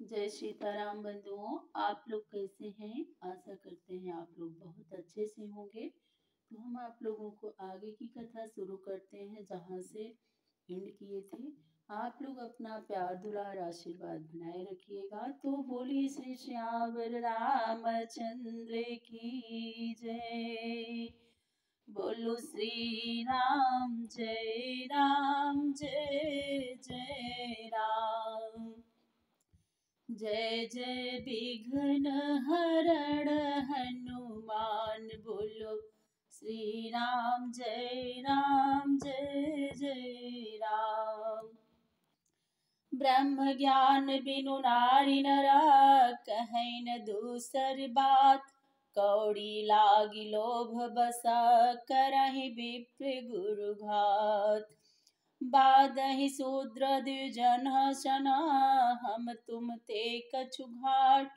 जय सीताराम बंधुओं। आप लोग कैसे हैं? आशा करते हैं आप लोग बहुत अच्छे से होंगे। तो हम आप लोगों को आगे की कथा शुरू करते हैं जहाँ से एंड किए थे। आप लोग अपना प्यार दुलार आशीर्वाद बनाए रखिएगा। तो बोलिए श्री श्यावर रामचंद्र की जय। बोलो श्री राम जय जय राम। जय जय विघ्न हरण हनुमान। बोलो श्री राम जय जय राम। ब्रह्म ज्ञान बिनु नारी नरा, कहीं न दूसर बात। कौड़ी लागी लोभ बसा, करहि विप्र गुरु घात। बादहि शूद्र द्विजन सना, हम तुम ते कछु घाट।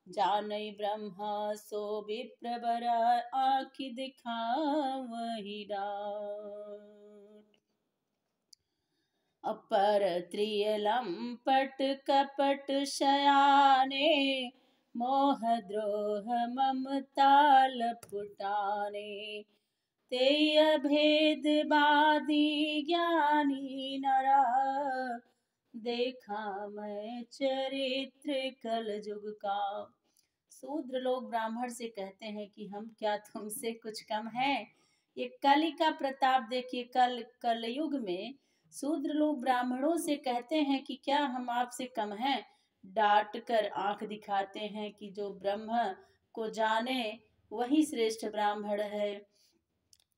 जानई ब्रह्मा सो विप्र बर, आँखि दिखावहि डाट। अपर त्रिय लंपट कपट शयाने, मोह द्रोह ममता लपुटाने। तेय भेद बादी ज्ञानी नरा, देखा मैं चरित्र कल युग का। शूद्र लोग ब्राह्मण से कहते हैं कि हम क्या तुमसे कुछ कम हैं? ये कलि का प्रताप देखिए। कलयुग में शूद्र लोग ब्राह्मणों से कहते हैं कि क्या हम आपसे कम हैं? डांट कर आंख दिखाते हैं कि जो ब्रह्म को जाने वही श्रेष्ठ ब्राह्मण है।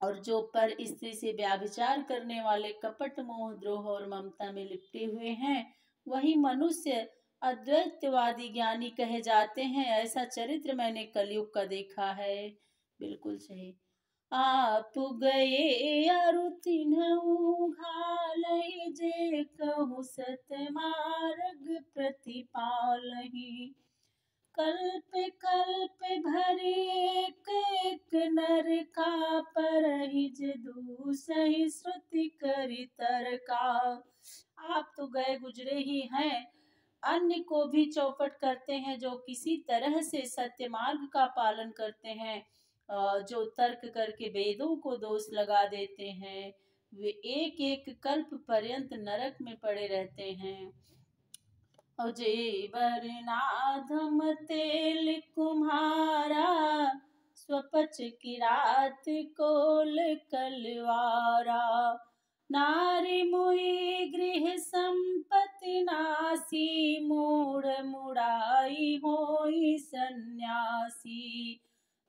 और जो पर स्त्री से व्याभिचार करने वाले कपट मोह द्रोह और ममता में लिपटे हुए हैं, वही मनुष्य अद्वैतवादी ज्ञानी कहे जाते हैं। ऐसा चरित्र मैंने कलयुग का देखा है। बिल्कुल सही। आप गए अरु तिन्हु घालहि, जे कहु सत मार्ग प्रतिपालहि। कल्प कल्प भरि एक एक नर का, परहिज दूसहि श्रुति करि तरका। आप तो गए गुजरे ही हैं, अन्य को भी चौपट करते हैं जो किसी तरह से सत्य मार्ग का पालन करते हैं। जो तर्क करके वेदों को दोष लगा देते हैं, वे एक एक कल्प पर्यंत नरक में पड़े रहते हैं। जेबर नाधम तेल कुम्हारा, स्वपच किरात कोल कलवारा। नारी मुई गृह संपत्ति नासी, मूढ़ मुड़ाई होई सन्यासी।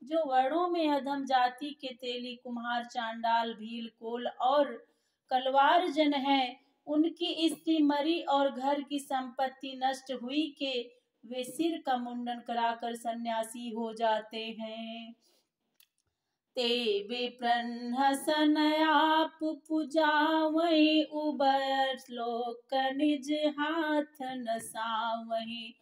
जो वर्णों में अधम जाति के तेली कुम्हार, चांडाल, भील, कोल और कलवार जन है, उनकी स्त्री मरी और घर की संपत्ति नष्ट हुई के वे सिर का मुंडन कराकर सन्यासी हो जाते हैं। ते विप्रहसन आप पुजावहि, उभय लोक निज हाथ नसावहि।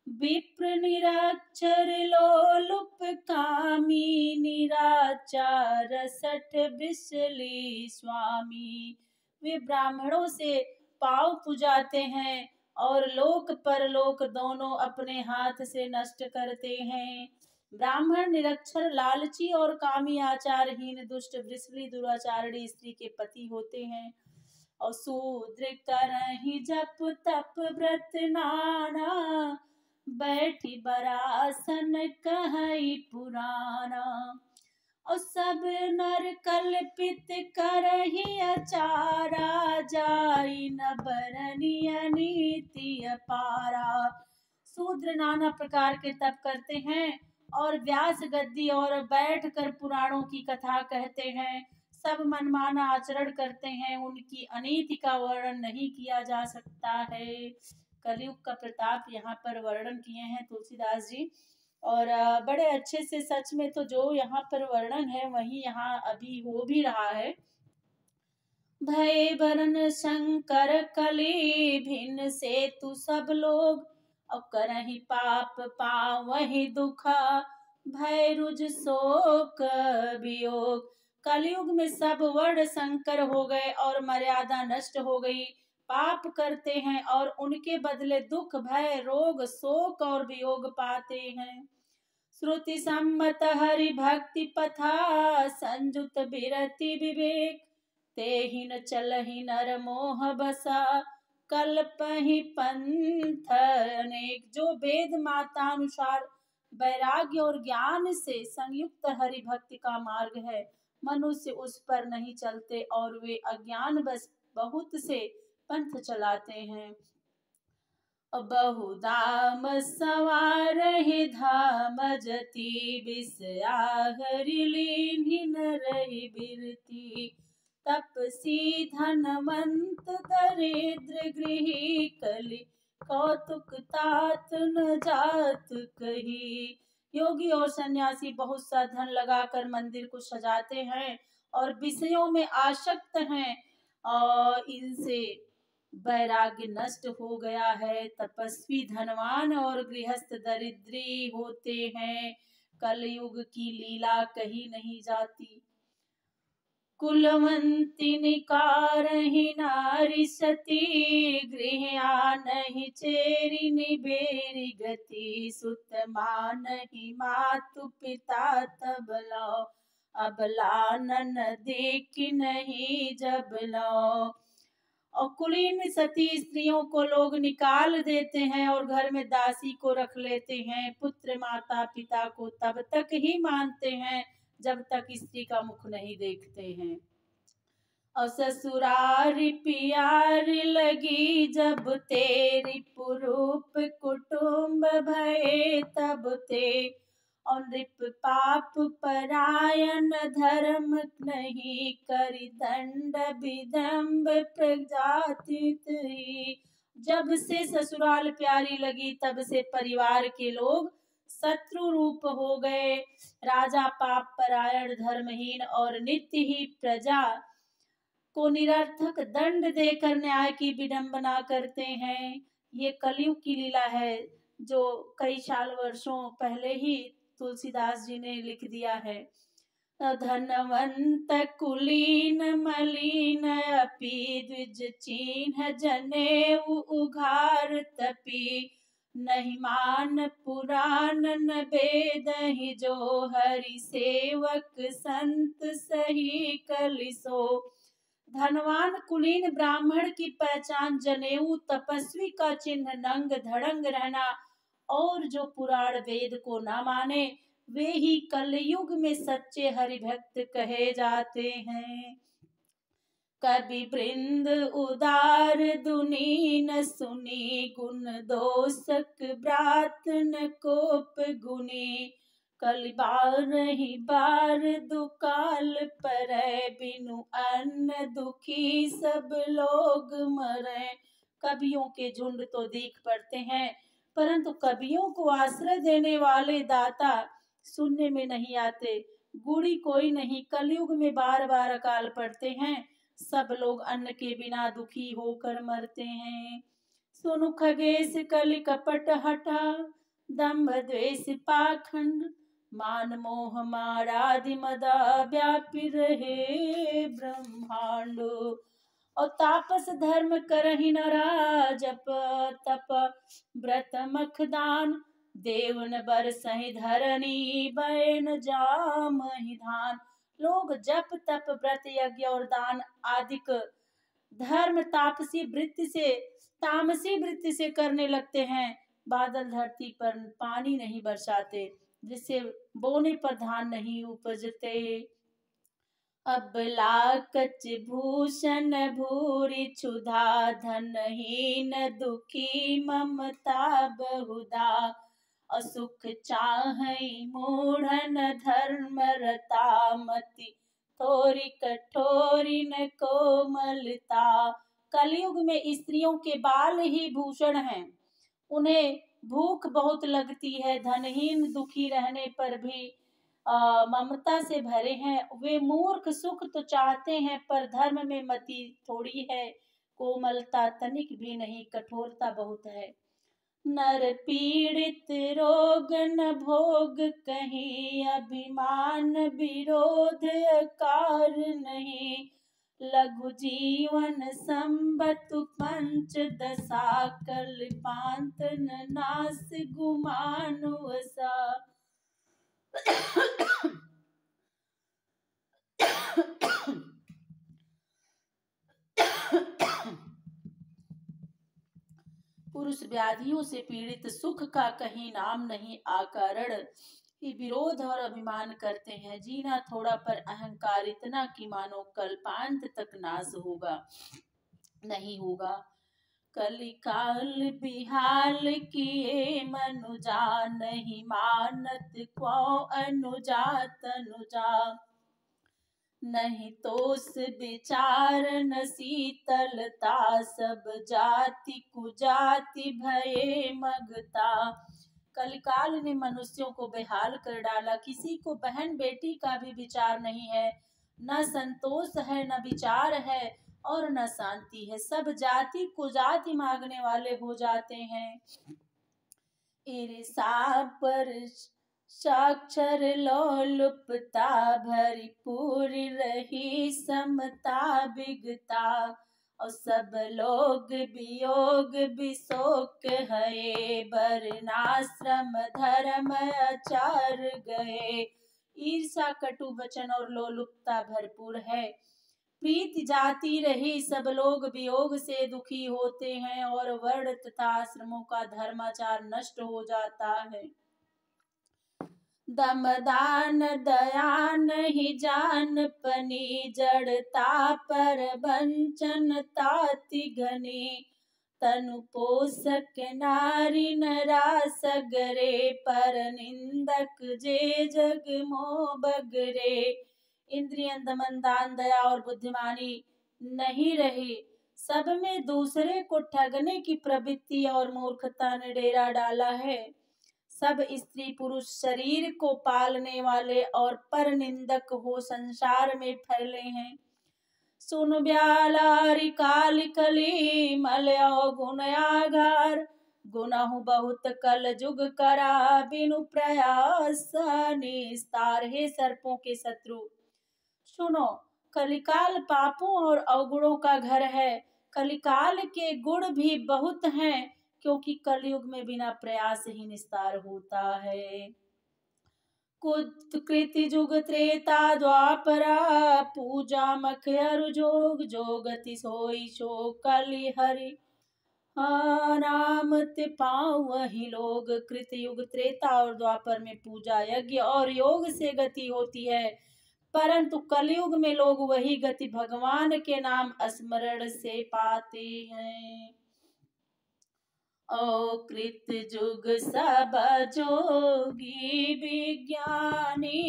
विप्र निरक्षर लोलुप कामी, निराचार सठ बिसली स्वामी। वे ब्राह्मणों से पांव पुजाते हैं और लोक परलोक दोनों अपने हाथ से नष्ट करते हैं। ब्राह्मण निरक्षर, लालची और कामी, आचारहीन, दुष्ट, वृषली, दुराचारणी स्त्री के पति होते हैं। और शूद्र करहि जप तप व्रत नाना, बैठी बरासन कहई पुराना। और सब नर कल्पित करहि अचारा, जाई न बरनिय नीति अपारा। शूद्र नाना प्रकार के तप करते हैं और व्यास गद्दी और बैठकर पुराणों की कथा कहते हैं। सब मनमाना आचरण करते हैं, उनकी अनीति का वर्णन नहीं किया जा सकता है। कलयुग का प्रताप यहाँ पर वर्णन किए हैं तुलसीदास जी, और बड़े अच्छे से। सच में तो जो यहाँ पर वर्णन है वही यहाँ अभी हो भी रहा है। भय बरन शंकर कली भिन्न से तू सब लोग, और करहि पाप पावहि दुखा, भय रुज शोक वियोग। कलयुग में सब वर्ण संकर हो गए और मर्यादा नष्ट हो गई। पाप करते हैं और उनके बदले दुख, भय, रोग, शोक और वियोग पाते हैं। श्रुति सम्मत हरि भक्ति पथा, संजुत बिरति विवेक, तेहि न चलहि नर मोह बसा, कल्पहि पंथ अनेक। जो वेद मातानुसार वैराग्य और ज्ञान से संयुक्त हरि भक्ति का मार्ग है, मनुष्य उस पर नहीं चलते और वे अज्ञान बस बहुत से पंथ चलाते हैं। बहुधाम सवारहि धाम जति, बिसया हरि लीन्हि न रहि बिरति, तपसी धनवंत दरिद्र गृही, कलि कौतुक तात न जात कही। योगी और सन्यासी बहुत सा धन लगाकर मंदिर को सजाते हैं और विषयों में आसक्त हैं और इनसे वैराग्य नष्ट हो गया है। तपस्वी धनवान और गृहस्थ दरिद्री होते हैं। कलयुग की लीला कही नहीं जाती। कुलवंती निकारहि नारी सती, गृह आनहि चेरि निबेरि गति, सुत मानहि मातु पिता तब लौ, अबला नन देखि नहीं जब लौ। और कुलीन सती स्त्रियों को लोग निकाल देते हैं और घर में दासी को रख लेते हैं। पुत्र माता पिता को तब तक ही मानते हैं जब तक स्त्री का मुख नहीं देखते हैं। और ससुरारी प्यारी लगी जब तेरी, पुरूप कुटुंब भये तब ते, और नृप पाप परायण धर्म नहीं, करि दंड विदम्ब प्रजाति। जब से ससुराल प्यारी लगी तब से परिवार के लोग शत्रु रूप हो गए। राजा पाप परायण, धर्महीन और नित्य ही प्रजा को निरर्थक दंड देकर न्याय की विडंबना करते हैं। ये कलयुग की लीला है जो कई साल वर्षों पहले ही तुलसीदास जी ने लिख दिया है। धनवंत कुलीन मलिन अपि, द्विज चिन्ह जनेऊ उघार तपी, नहीं मान पुराण न वेदहि, जो हरि सेवक संत सही कलिसो। धनवान कुलीन ब्राह्मण की पहचान जनेऊ, तपस्वी का चिन्ह नंग धड़ंग रहना और जो पुराण वेद को न माने वे ही कलयुग में सच्चे हरि भक्त कहे जाते हैं। कवि वृंद उदार दुनी न सुनी, गुण दोषक ब्रात न कोप गुनी, कल बार ही बार दुकाल परै, बिनु अन्न दुखी सब लोग मरै। कवियों के झुंड तो दीख पड़ते हैं परंतु कवियों को आश्रय देने वाले दाता सुनने में नहीं आते। गुड़ी कोई नहीं, कलयुग में बार बार अकाल पड़ते हैं, सब लोग अन्न के बिना दुखी होकर मरते हैं। सुनु खगेश कलि कपट हठा, दंभ द्वेष पाखंड, मान मोह मारादि मदा, व्यापी रहे ब्रह्मांड। और तापस धर्म करहि नरा, जप तप व्रत मखदान, देवन बरसहि धरणी, बैन जामहि धान। लोग जप तप व्रत यज्ञ और दान आदिक धर्म तामसी वृत्ति से करने लगते हैं। बादल धरती पर पानी नहीं बरसाते, जिससे बोने पर धान नहीं उपजते। अबला कच भूषण भूरि क्षुधा, धनहीन दुखी ममता बहुधा, असुख चाहै मूढ़न धर्म रता, मति थोरी कठोरी न कोमलता। कलयुग में स्त्रियों के बाल ही भूषण हैं, उन्हें भूख बहुत लगती है, धनहीन दुखी रहने पर भी ममता से भरे हैं। वे मूर्ख सुख तो चाहते हैं पर धर्म में मति थोड़ी है, कोमलता तनिक भी नहीं, कठोरता बहुत है। नर पीड़ित रोग न भोग कहीं, अभिमान विरोध अकार नहीं, लघु जीवन संबतु पंच दशा, कल्पांत नास गुमानुसा। पुरुष व्याधियों से पीड़ित, सुख का कहीं नाम नहीं, आकारण ही विरोध और अभिमान करते हैं। जीना थोड़ा पर अहंकार इतना कि मानो कल्पांत तक नाश होगा नहीं होगा। कलिकाल बिहाल किए मनुजा, नहीं मानत को अनुजा तनुजा। नहीं तोस विचार न शीतलता, सब जाति कुजाति भये मगता। कलिकाल ने मनुष्यों को बेहाल कर डाला, किसी को बहन बेटी का भी विचार नहीं है, न संतोष है, न विचार है और न शांति है। सब जाति कुजाति मांगने वाले हो जाते हैं। ईर्षा पर साक्षर लोलुपता, भरपूर रही समता बिगता। और सब लोग वियोग विशोक है, वर्णाश्रम धर्म आचार गए। ईर्षा कटु वचन और लोलुपता भरपूर है। प्रीति जाती रही, सब लोग वियोग से दुखी होते हैं और वर्ण तथा आश्रमों का धर्माचार नष्ट हो जाता है। दमदान दया नहीं जान पनी, जड़ता पर वंचन ताति घनी। तनु पोषक नारी नरा सगरे, पर निंदक जे जग मोह बगरे। इंद्रियन दमन दान दया और बुद्धिमानी नहीं रही, सब में दूसरे को ठगने की प्रवृत्ति और मूर्खता ने डेरा डाला है। सब स्त्री पुरुष शरीर को पालने वाले और पर निंदक हो संसार में फैले हैं। सुन ब्यालारी काल कली, मलयो गुण आगार। गुनाहु बहुत कल जुग करा, बिनु प्रयास निस्तार। हे सर्पों के शत्रु सुनो, कलिकाल पापों और अवगुणों का घर है। कलिकाल के गुण भी बहुत हैं, क्योंकि कलयुग में बिना प्रयास ही निस्तार होता है। कृति जुग त्रेता द्वापरा, पूजा मख अरु जोग। जोगति सोई शो कलि हरि, नाम ते पाऊं वही लोग। कृत युग त्रेता और द्वापर में पूजा यज्ञ और योग से गति होती है, परंतु कलयुग में लोग वही गति भगवान के नाम स्मरण से पाते हैं। ओ कृत जुग सब जोगी विज्ञानी,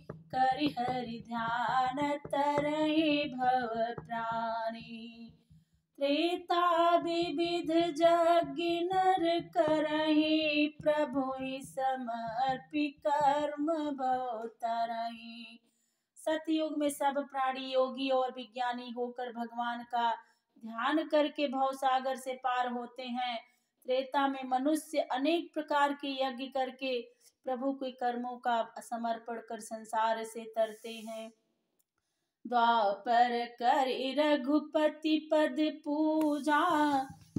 करि हरि ध्यान तरहि भव प्राणी। त्रेता विविध यज्ञ नर करहि, प्रभु समर्पि कर्म भव तरहि। सतयुग में सब प्राणी योगी और विज्ञानी होकर भगवान का ध्यान करके भव सागर से पार होते हैं। त्रेता में मनुष्य अनेक प्रकार के यज्ञ करके प्रभु के कर्मों का समर्पण कर संसार से तरते हैं। द्वापर करि रघुपति पद पूजा,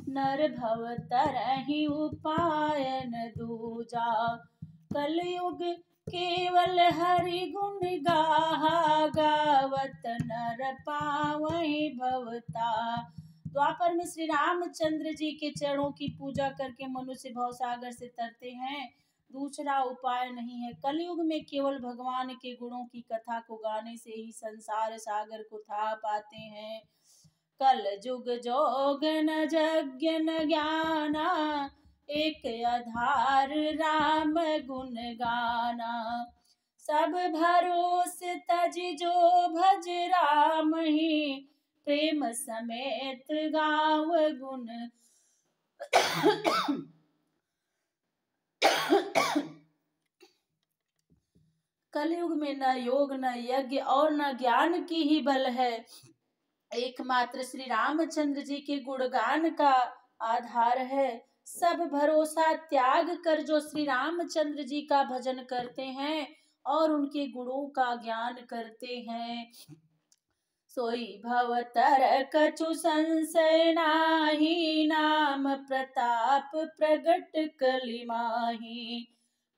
नर भव तरहि उपाय न दूजा। कलयुग केवल हरि गुण गाहा, गावत नर पावहि भवता। द्वापर में श्री रामचंद्र जी के चरणों की पूजा करके मनुष्य भव सागर से तरते हैं, दूसरा उपाय नहीं है। कलयुग में केवल भगवान के गुणों की कथा को गाने से ही संसार सागर को था पाते हैं। कल जुग जोग न यज्ञ न ज्ञाना, एक आधार राम गुण गाना। सब भरोस तज जो भज राम ही, प्रेम समेत गाव गुण। कलयुग में न योग न यज्ञ और न ज्ञान की ही बल है, एकमात्र श्री रामचंद्र जी के गुणगान का आधार है। सब भरोसा त्याग कर जो श्री रामचंद्र जी का भजन करते हैं और उनके गुणों का ज्ञान करते हैं, सोई भवतर कछु संशय नाही, नाम प्रताप प्रगट कलि माही।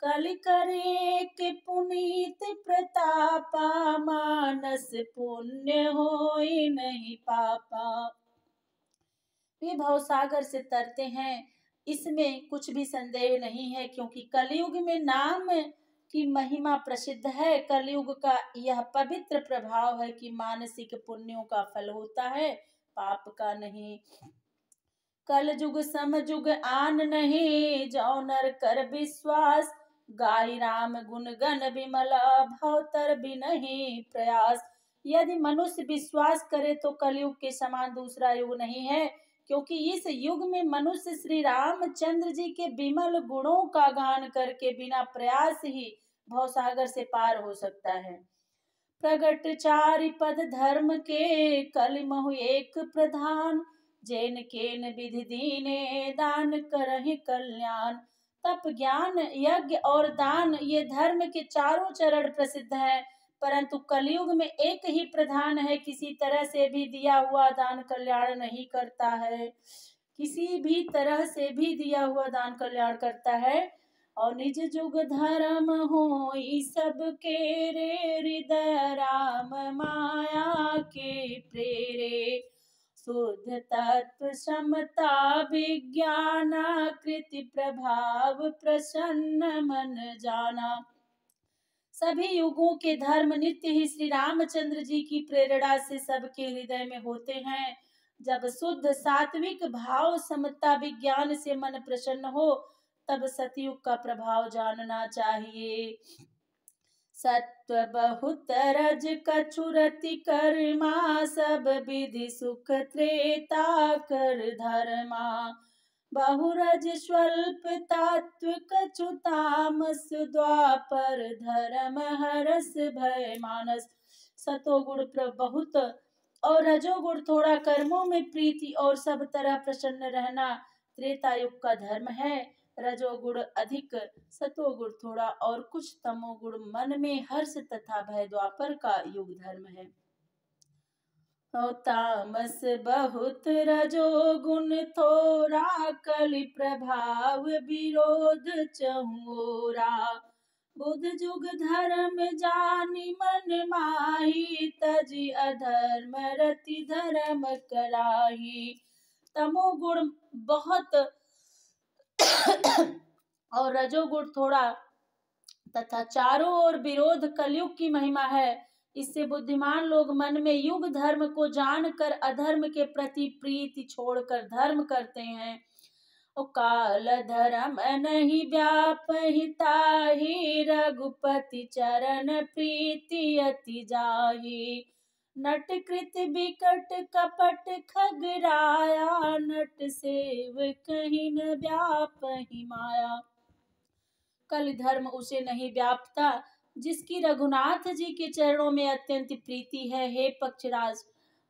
कलि करे के पुनीत प्रतापा, मानस पुण्य होई नहीं पापा। वे भवसागर से तरते हैं, इसमें कुछ भी संदेह नहीं है, क्योंकि कलयुग में नाम की महिमा प्रसिद्ध है। कलयुग का यह पवित्र प्रभाव है कि मानसिक पुण्यों का फल होता है, पाप का नहीं। कल जुग समजुग आन नहीं, जो नर कर विश्वास। गाय राम गुण गण विमला, भवतर भी नहीं प्रयास। यदि मनुष्य विश्वास करे तो कलयुग के समान दूसरा युग नहीं है, क्योंकि इस युग में मनुष्य श्री रामचंद्र जी के विमल गुणों का गान करके बिना प्रयास ही भवसागर से पार हो सकता है। प्रगट चारि पद धर्म के, कलि महु एक प्रधान। जैन केन विधि दीने, दान करहि कल्याण। तप ज्ञान यज्ञ और दान ये धर्म के चारों चरण प्रसिद्ध हैं, परंतु कलयुग में एक ही प्रधान है। किसी तरह से भी दिया हुआ दान कल्याण नहीं करता है, किसी भी तरह से भी दिया हुआ दान कल्याण करता है। और निज जुग धर्म होई सबके रे, हृदय राम माया के प्रेरे। शुद्ध तत्व समता विज्ञाना, कृति प्रभाव प्रसन्न मन जाना। सभी युगों के धर्म नित्य ही श्री रामचंद्र जी की प्रेरणा से सबके हृदय में होते हैं। जब शुद्ध सात्विक भाव समता विज्ञान से मन प्रसन्न हो, तब सतयुग का प्रभाव जानना चाहिए। सत्व बहुत रज कछु रति कर्मा, सब विधि सुख त्रेता कर धर्मा। बहुरज स्वल्प तात्व कछु तामस, द्वापर धर्म हरस भय मानस। सतोगुण बहुत और रजोगुण थोड़ा, कर्मों में प्रीति और सब तरह प्रसन्न रहना त्रेता युग का धर्म है। रजोगुण अधिक, सतोगुण थोड़ा और कुछ तमोगुण मन में हर्ष तथा भय द्वापर का युग धर्म है। तामस बहुत रजोगुण थोड़ा, कलि प्रभाव विरोध चहुरा। बुध जुग धर्म जानी मन माही, तजी अधर्म रति धर्म कराही। तमोगुण बहुत और रजोगुण थोड़ा तथा चारों ओर विरोध कलयुग की महिमा है। इससे बुद्धिमान लोग मन में युग धर्म को जानकर अधर्म के प्रति प्रीति छोड़कर धर्म करते हैं। काल धर्म नहीं व्यापहिता ही, रघुपति चरण प्रीति अति जाही। नट कृत बिकट कपट खगराया, नट सेव कहीं न व्यापहि माया। कल धर्म उसे नहीं व्यापता जिसकी रघुनाथ जी के चरणों में अत्यंत प्रीति है। हे पक्षराज,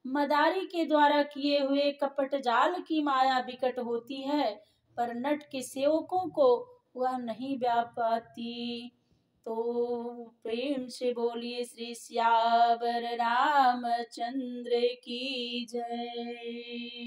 मदारी के द्वारा किए हुए कपट जाल की माया विकट होती है, पर नट के सेवकों को वह नहीं व्यापाती। तो प्रेम से बोलिए श्री सियावर रामचंद्र की जय।